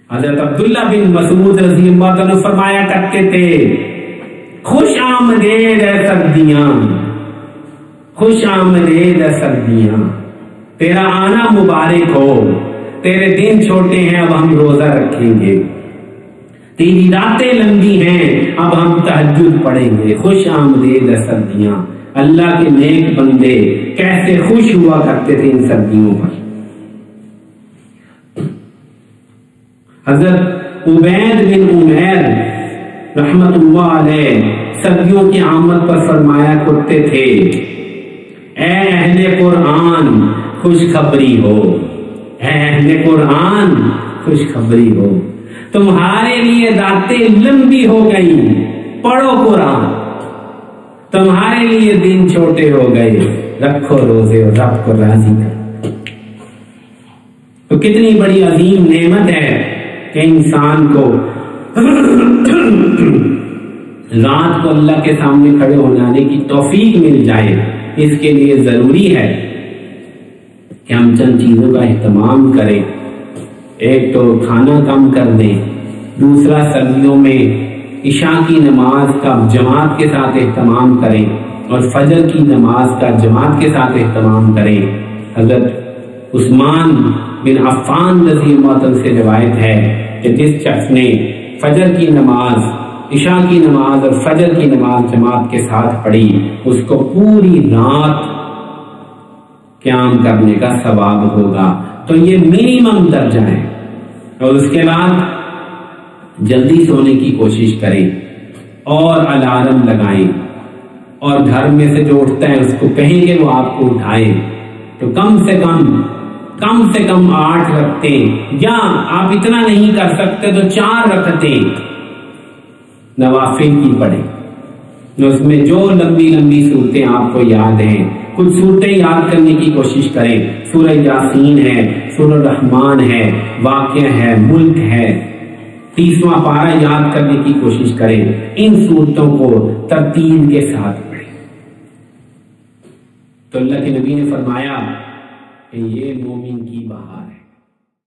حضرت عبداللہ بن مسعود رضی اللہ عنہ فرمایا کرتے تھے خوش آمدید اے سردیاں، خوش آمدید اے سردیاں، تیرا آنا مبارک ہو، تیرے دن چھوٹے ہیں اب ہم روزہ رکھیں گے، تیری راتیں لمبی ہیں اب ہم تہجد پڑھیں گے، خوش آمدید اے سردیاں۔ اللہ کے نیک بندے کیسے خوش ہوا کرتے تھے ان سردیوں پر۔ حضرت عبید بن عمیر رحمت اللہ علیہ سردیوں کی آمد پر فرمایا کرتے تھے اے اہل قرآن خوشخبری ہو، اے اہل قرآن خوشخبری ہو، تمہارے لیے راتیں لمبی ہو گئی، پڑھو قرآن، تمہارے لیے دن چھوٹے ہو گئے، رکھو روزے اور رب کو راضی کرو۔ تو کتنی بڑی عظیم نعمت ہے کہ انسان کو رات کو اللہ کے سامنے کھڑے ہو جانے کی توفیق مل جائے۔ اس کے لیے ضروری ہے کہ ہم چند چیزوں کا اہتمام کریں۔ ایک تو کھانا کم کر دیں، دوسرا سردیوں میں عشاء کی نماز کا جماعت کے ساتھ اہتمام کریں اور فجر کی نماز کا جماعت کے ساتھ اہتمام کریں۔ حضرت عثمان بن عفان رضی اللہ عنہ سے روایت ہے کہ جس شخص نے فجر کی نماز، عشاء کی نماز اور فجر کی نماز جماعت کے ساتھ پڑھی، اس کو پوری رات قیام کرنے کا ثواب ہوگا۔ تو یہ منیمم درجہ ہے۔ اور اس کے بعد جلدی سونے کی کوشش کریں اور الارم لگائیں، اور گھر میں سے جو اٹھتا ہے اس کو کہیں کہ وہ آپ کو اٹھائے، تو کم سے کم 8 رکعتیں، یا آپ اتنا نہیں کر سکتے تو 4 رکعتیں نوافل کی پڑھیں۔ اس میں جو لمبی لمبی صورتیں آپ کو یاد ہیں، کچھ صورتیں یاد کرنے کی کوشش کریں۔ سورہ یاسین ہے، سورہ رحمان ہے، واقعہ ہے، ملک ہے، 30واں پارہ یاد کرنے کی کوشش کریں۔ ان صورتوں کو ترتیب کے ساتھ پڑھیں۔ تو اللہ کے نبی نے فرمایا کہ یہ مومن کی بہار ہے۔